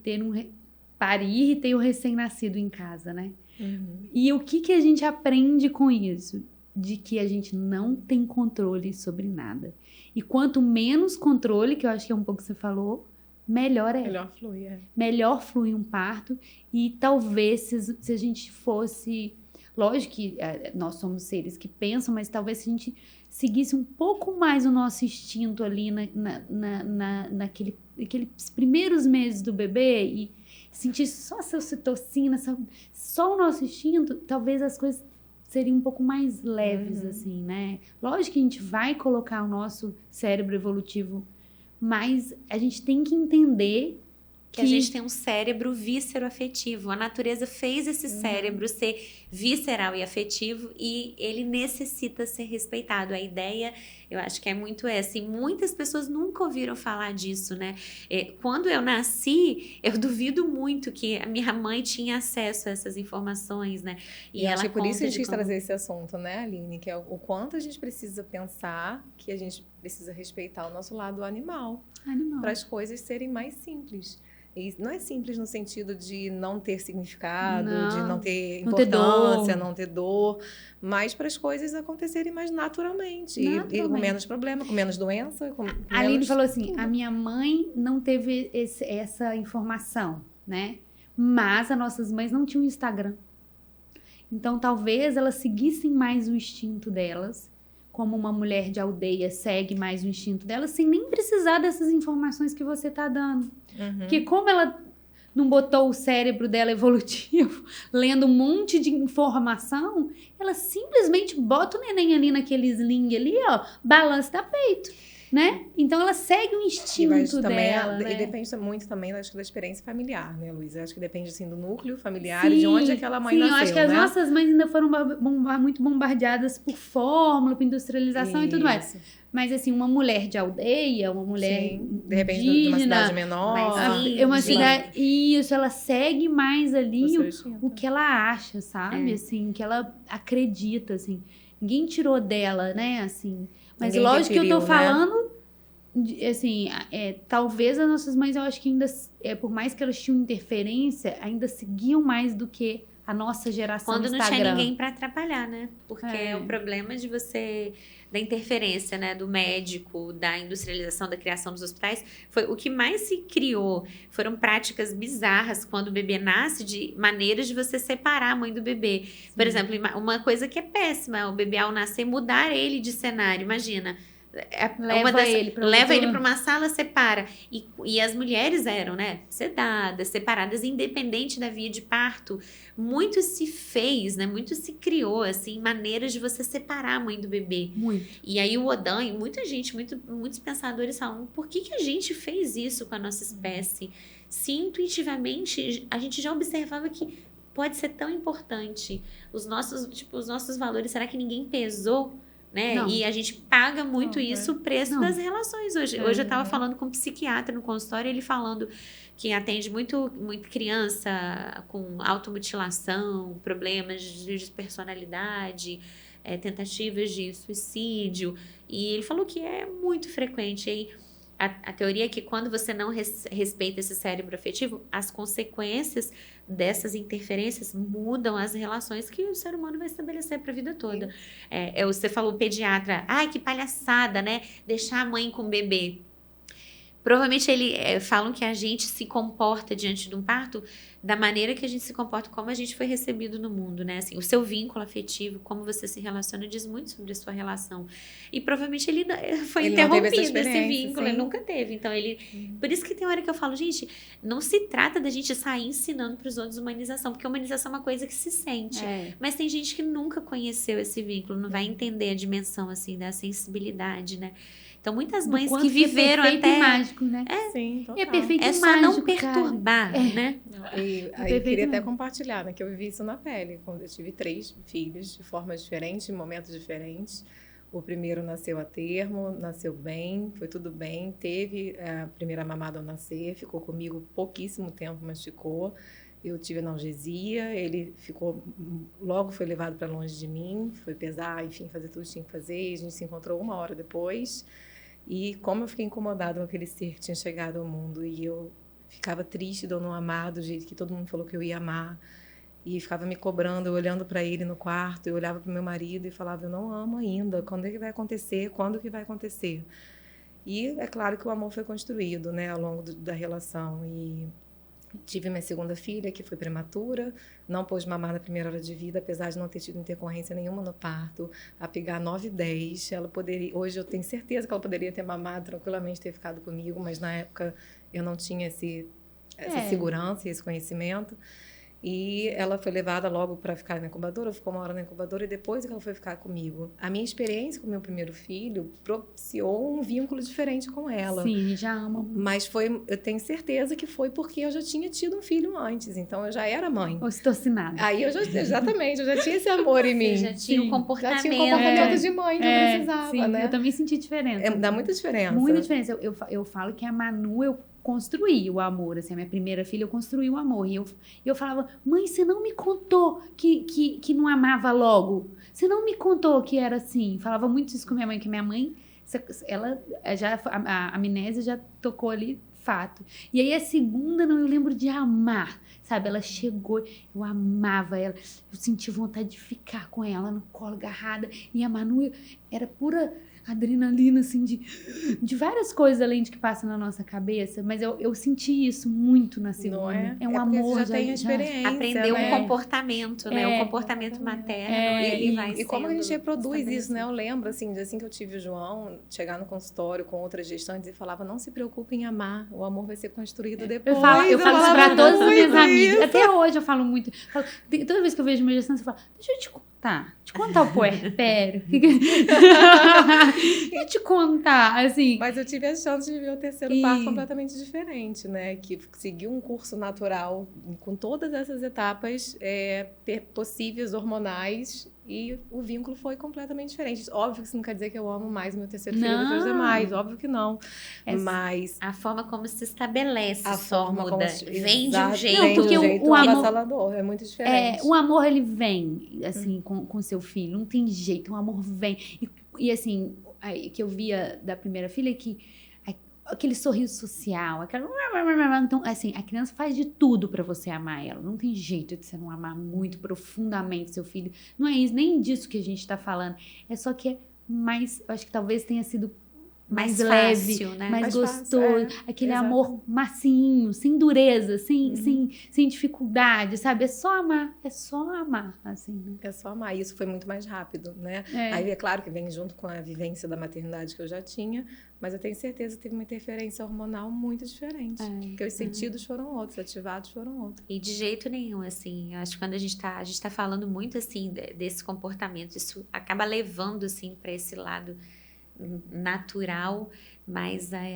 parir e ter o recém-nascido em casa, né? Uhum. E o que a gente aprende com isso? De que a gente não tem controle sobre nada. E quanto menos controle, que eu acho que é um pouco que você falou, melhor é. Melhor flui, Melhor flui um parto. E talvez se a gente fosse... Lógico que nós somos seres que pensam, mas talvez se a gente seguisse um pouco mais o nosso instinto ali naqueles primeiros meses do bebê e sentisse só essa ocitocina, só o nosso instinto, talvez as coisas seriam um pouco mais leves, assim, né? Lógico que a gente vai colocar o nosso cérebro evolutivo, mas a gente tem que entender que a gente tem um cérebro víscero-afetivo. A natureza fez esse cérebro ser visceral e afetivo e ele necessita ser respeitado. A ideia, eu acho que é muito essa. E muitas pessoas nunca ouviram falar disso, né? Quando eu nasci, eu duvido muito que a minha mãe tinha acesso a essas informações, né? E ela acho que por isso a gente quis trazer esse assunto, né, Aline? Que é o quanto a gente precisa pensar que a gente precisa respeitar o nosso lado animal. Para as coisas serem mais simples. E não é simples no sentido de não ter significado, de não ter importância, não ter dor, mas para as coisas acontecerem mais naturalmente. E com menos problema, com menos doença. A Aline falou assim, a minha mãe não teve essa informação, né? Mas as nossas mães não tinham Instagram. Então, talvez elas seguissem mais o instinto delas, como uma mulher de aldeia segue mais o instinto dela, sem nem precisar dessas informações que você tá dando. Porque como ela não botou o cérebro dela evolutivo lendo um monte de informação, ela simplesmente bota o neném ali naquele sling ali, ó, balança peito, né? Então ela segue o instinto dela, né? E depende muito também, acho que, da experiência familiar, né, Luísa? Acho que depende, assim, do núcleo familiar, de onde aquela mãe nasceu, eu acho que as nossas mães ainda foram muito bombardeadas por fórmula, por industrialização e tudo mais. Mas, assim, uma mulher de aldeia, uma mulher de repente, de uma cidade menor. Isso, ela segue mais ali o que ela acha, sabe? Assim, o que ela acredita, assim. Ninguém tirou dela, né? Assim, mas lógico que eu tô falando, assim, talvez as nossas mães, eu acho que ainda, por mais que elas tinham interferência, ainda seguiam mais do que a nossa geração quando Instagram. Não tinha ninguém para atrapalhar, né? Porque o problema da interferência, né, do médico, da industrialização, da criação dos hospitais, foi o que mais se criou. Foram práticas bizarras quando o bebê nasce, de maneiras de você separar a mãe do bebê. Sim. Por exemplo, uma coisa que é péssima, o bebê ao nascer mudar ele de cenário, imagina. Leva ele para uma sala, separa. E as mulheres eram, né, sedadas, separadas, independente da via de parto. Muito se fez, né, muito se criou, assim, maneiras de você separar a mãe do bebê. Muito. E aí o Odan e muita gente, muitos pensadores falam, por que a gente fez isso com a nossa espécie? Se intuitivamente a gente já observava que pode ser tão importante. Os nossos valores, será que ninguém pesou? Né? E a gente paga muito o preço das relações hoje. Hoje eu estava falando com um psiquiatra no consultório, ele falando que atende muito criança com automutilação, problemas de personalidade, tentativas de suicídio, e ele falou que é muito frequente. E aí, a teoria é que quando você não respeita esse cérebro afetivo, as consequências dessas interferências mudam as relações que o ser humano vai estabelecer para a vida toda. Você falou pediatra, ai que palhaçada, né? Deixar a mãe com o bebê. Provavelmente falam que a gente se comporta diante de um parto da maneira que a gente se comporta, como a gente foi recebido no mundo, né? Assim, o seu vínculo afetivo, como você se relaciona, diz muito sobre a sua relação. E provavelmente ele foi Ele não teve essa interrompido esse experiência, vínculo, ele sim. nunca teve. Então, por isso que tem hora que eu falo, gente, não se trata da gente sair ensinando para os outros humanização, porque humanização é uma coisa que se sente. Mas tem gente que nunca conheceu esse vínculo, não vai entender a dimensão, assim, da sensibilidade, né? Então, muitas mães que viveram é perfeito até... e mágico, né? Sim, total. É perfeito É e só mágico, não perturbar, né? E aí eu queria até compartilhar, né, que eu vivi isso na pele, quando eu tive 3 filhos de formas diferentes, em momentos diferentes. O primeiro nasceu a termo, nasceu bem, foi tudo bem, teve a primeira mamada ao nascer, ficou comigo pouquíssimo tempo, mas ficou. Eu tive analgesia, ele logo foi levado para longe de mim, foi pesar, enfim, fazer tudo que tinha que fazer, e a gente se encontrou 1 hora depois. E como eu fiquei incomodada com aquele ser que tinha chegado ao mundo, e eu ficava triste de eu não amar do jeito que todo mundo falou que eu ia amar, e ficava me cobrando, eu olhando para ele no quarto, eu olhava para o meu marido e falava, eu não amo ainda, quando é que vai acontecer, quando que vai acontecer? E é claro que o amor foi construído, né, ao longo da relação, e tive minha segunda filha, que foi prematura, não pôde mamar na primeira hora de vida, apesar de não ter tido intercorrência nenhuma no parto, a pegar 9 e 10, ela poderia, hoje eu tenho certeza que ela poderia ter mamado tranquilamente, ter ficado comigo, mas na época eu não tinha essa segurança e esse conhecimento. E ela foi levada logo para ficar na incubadora, ficou 1 hora na incubadora e depois que ela foi ficar comigo. A minha experiência com o meu primeiro filho propiciou um vínculo diferente com ela. Sim, já amo. Mas eu tenho certeza que foi porque eu já tinha tido um filho antes, então eu já era mãe. Ocitocinada. Aí exatamente, eu já tinha esse amor em mim. Já tinha um comportamento. Já tinha um comportamento de mãe que eu precisava, sim, né? Eu também senti diferença. Dá muita diferença. Muita diferença. Eu falo que a Manu, eu construí o amor, assim, a minha primeira filha, eu construí o amor, e eu falava, mãe, você não me contou que não amava logo, você não me contou que era assim, falava muito isso com minha mãe, que minha mãe, ela já, a amnésia já tocou ali, fato, e aí a segunda, não, eu lembro de amar, sabe, ela chegou, eu amava ela, eu senti vontade de ficar com ela no colo, agarrada, e a Manu era pura adrenalina, assim, de várias coisas além de que passa na nossa cabeça, mas eu senti isso muito na segunda. Não é? É um porque amor. você já tem a experiência. Aprendeu né? um comportamento, né? O comportamento materno, ele vai E como a gente reproduz estabelecido. isso, né? Eu lembro, assim que eu tive o João, chegar no consultório com outras gestantes e falava, não se preocupe em amar, o amor vai ser construído depois. Eu falo isso pra todas as minhas amigas. Isso. Até hoje eu falo muito. Toda vez que eu vejo uma gestante, eu falo, deixa eu te contar o puerpério. Deixa eu te contar, assim. Mas eu tive a chance de viver o terceiro parto completamente diferente, né? Que seguiu um curso natural com todas essas etapas possíveis, hormonais, e o vínculo foi completamente diferente. Óbvio que isso não quer dizer que eu amo mais o meu terceiro filho do que os demais, óbvio que não. Mas a forma como se estabelece a só forma muda. Vem de um exato, jeito. vem de um porque jeito o amor- avassalador, é muito diferente. O amor, ele vem, assim, com seu filho. Não tem jeito, o amor vem. E assim, que eu via da primeira filha, que aquele sorriso social, então, assim, a criança faz de tudo pra você amar ela. Não tem jeito de você não amar muito profundamente seu filho. Não é isso, nem disso que a gente tá falando. É só que é mais, eu acho que talvez tenha sido mais leve, fácil, né? mais Mais gostoso, fácil, aquele exato. amor macinho, sem dureza, sem dificuldade, sabe? É só amar, assim, né? É só amar. E isso foi muito mais rápido, né? É. Aí é claro que vem junto com a vivência da maternidade que eu já tinha, mas eu tenho certeza que teve uma interferência hormonal muito diferente. Porque os sentidos foram outros, ativados foram outros. E de jeito nenhum, assim, eu acho que quando a gente tá falando muito, assim, desse comportamento, isso acaba levando, assim, para esse lado natural, mas A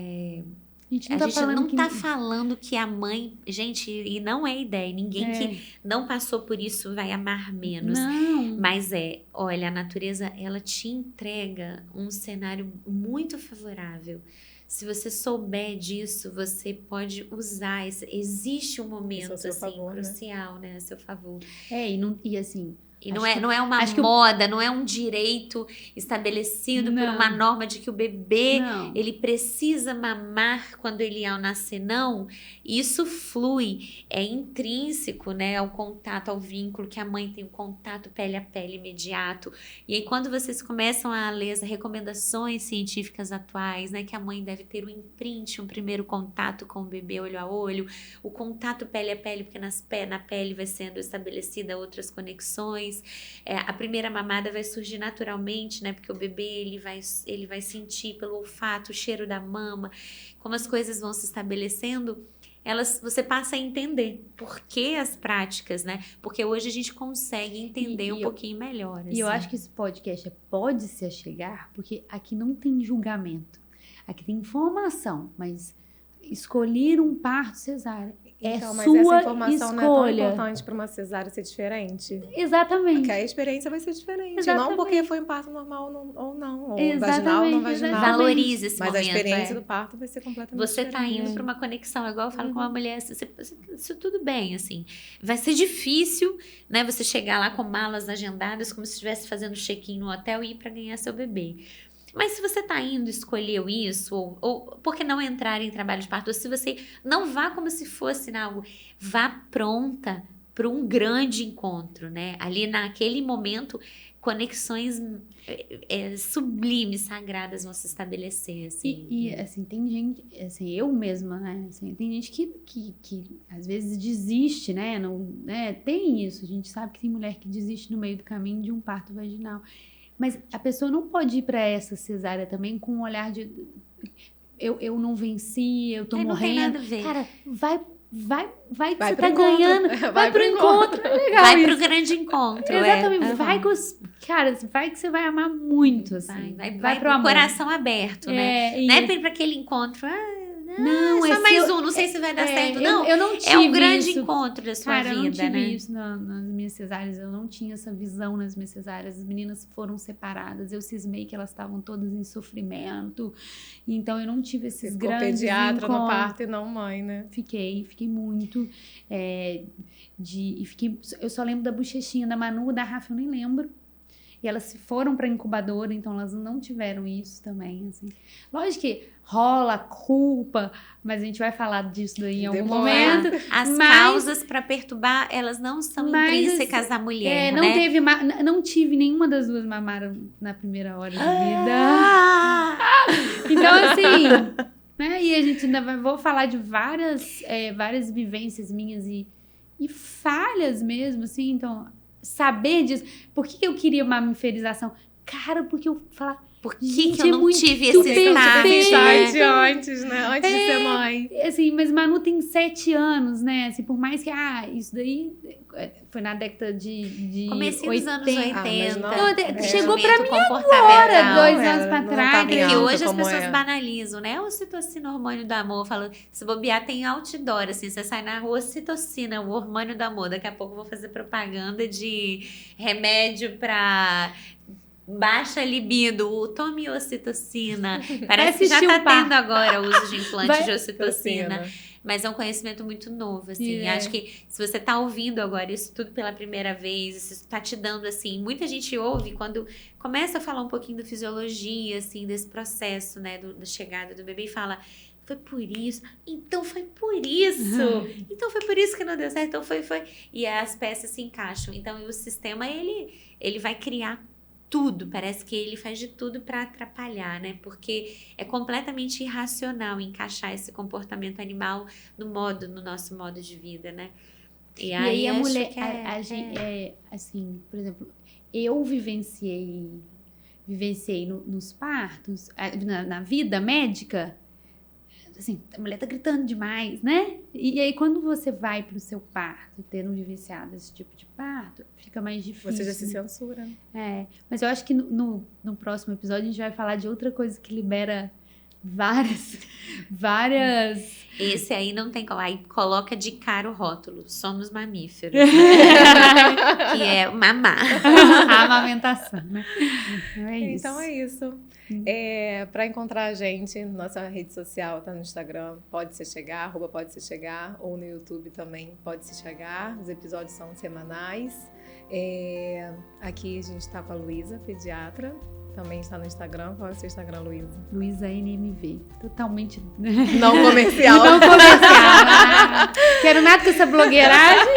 gente não tá falando que a mãe, gente, e não é ideia, ninguém que não passou por isso vai amar menos. Não. Mas olha, a natureza, ela te entrega um cenário muito favorável. Se você souber disso, você pode usar existe um momento Isso a seu assim favor, né? crucial, né, a seu favor. E assim, E não é uma moda, não é um direito estabelecido por uma norma de que o bebê ele precisa mamar quando ele ao nascer, não. Isso flui, é intrínseco, né, ao contato, ao vínculo que a mãe tem, o contato pele a pele imediato. E aí quando vocês começam a ler as recomendações científicas atuais, né, que a mãe deve ter um imprint, um primeiro contato com o bebê olho a olho, o contato pele a pele, porque na pele vai sendo estabelecida outras conexões. A primeira mamada vai surgir naturalmente, né? Porque o bebê ele vai sentir pelo olfato o cheiro da mama, como as coisas vão se estabelecendo, você passa a entender por que as práticas, né? Porque hoje a gente consegue entender um pouquinho melhor. E eu acho que esse podcast pode se achegar, porque aqui não tem julgamento, aqui tem informação, mas escolher um parto cesárea então, mas sua essa informação escolha. não é tão importante para uma cesárea ser diferente. Exatamente. Porque a experiência vai ser diferente. Exatamente. Não porque foi um parto normal ou não. Ou Exatamente. vaginal ou não vaginal. Valorize esse mas momento. Mas a experiência do parto vai ser completamente diferente. Você tá indo para uma conexão, igual eu falo com uma mulher, isso tudo bem, assim. Vai ser difícil, né? Você chegar lá com malas agendadas, como se estivesse fazendo check-in no hotel e ir para ganhar seu bebê. Mas se você está indo, escolheu isso, ou por que não entrar em trabalho de parto? Ou se você não vá como se fosse algo, vá pronta para um grande encontro, né? Ali naquele momento, conexões sublimes, sagradas vão se estabelecer, assim. E assim, tem gente, assim, eu mesma, né? Assim, tem gente que às vezes desiste, né? Não, né? Tem isso, a gente sabe que tem mulher que desiste no meio do caminho de um parto vaginal. Mas a pessoa não pode ir para essa cesárea também com um olhar de eu não venci, eu tô morrendo. Não tem nada a ver. Cara, vai que você tá ganhando. Vai pro encontro. É legal vai isso. Pro grande encontro. Exatamente. Vai que você vai amar muito, assim. Vai pro coração aberto, né? Não é pra aquele encontro. Não, só mais um, não sei se vai dar certo. Eu não tive é um grande isso. encontro da sua vida, eu não tive né? isso nas minhas cesáreas, eu não tinha essa visão nas minhas cesáreas. As meninas foram separadas, eu cismei que elas estavam todas em sofrimento, então eu não tive esses grandes pediatra no parto e não mãe, né? Fiquei muito eu só lembro da bochechinha da Manu, da Rafa eu nem lembro. E elas foram para incubadora, então elas não tiveram isso também, assim. Lógico que rola culpa, mas a gente vai falar disso daí em algum momento. As causas para perturbar, elas não são intrínsecas à mulher, né? Não tive nenhuma das duas mamaram na primeira hora da vida. Então, assim, né? E a gente ainda vou falar de várias vivências minhas e falhas mesmo, assim, então... Saber disso. Por que eu queria mamiferização? Cara, porque eu falava... Por que eu não tive esse insight antes, né? Antes de ser mãe. Assim, mas Manu tem 7 anos, né? Assim, por mais que... isso daí foi na década de comecinho dos anos 80. Chegou pra mim agora, 2 anos pra trás. Que hoje as pessoas banalizam, né? O citocina, hormônio do amor. Falo, se bobear, tem outdoor, assim. Você sai na rua, citocina, o hormônio do amor. Daqui a pouco eu vou fazer propaganda de remédio pra... baixa libido, tome ocitocina. Parece que já tá tendo agora o uso de implante de ocitocina. Mas é um conhecimento muito novo, assim. Acho que se você tá ouvindo agora isso tudo pela primeira vez, isso tá te dando, assim... Muita gente ouve quando começa a falar um pouquinho da fisiologia, assim, desse processo, né? Da chegada do bebê e fala... Foi por isso. Então foi por isso. Então foi por isso que não deu certo. Então foi. E as peças se encaixam. Então o sistema, ele vai criar tudo, parece que ele faz de tudo para atrapalhar, né? Porque é completamente irracional encaixar esse comportamento animal no nosso modo de vida, né? E aí a mulher, assim, por exemplo, eu vivenciei nos partos, na vida médica, assim, a mulher tá gritando demais, né? E aí, quando você vai pro seu parto, tendo vivenciado esse tipo de parto, fica mais difícil. Você já se censura. Mas eu acho que no próximo episódio a gente vai falar de outra coisa que libera várias... Esse aí não tem como. Aí coloca de cara o rótulo. Somos mamíferos. Que é mamar. A amamentação, né? Então é isso. Para encontrar a gente, nossa rede social tá no Instagram, pode se chegar, @pode se chegar, ou no YouTube também pode se chegar. Os episódios são semanais. Aqui a gente está com a Luísa, pediatra. Também está no Instagram. Qual é o seu Instagram, Luísa? Luísa NMV. Totalmente... Não comercial. Não comercial. Quero nada com essa blogueiragem.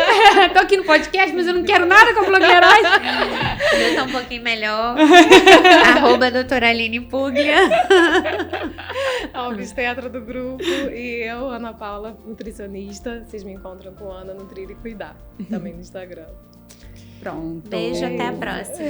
Tô aqui no podcast, mas eu não quero nada com a blogueiragem. O meu tá um pouquinho melhor. @doutora Aline Puglia. A obstetra do grupo. E eu, Ana Paula, nutricionista. Vocês me encontram com Ana Nutrir e Cuidar. Também no Instagram. Pronto. Beijo, até a próxima.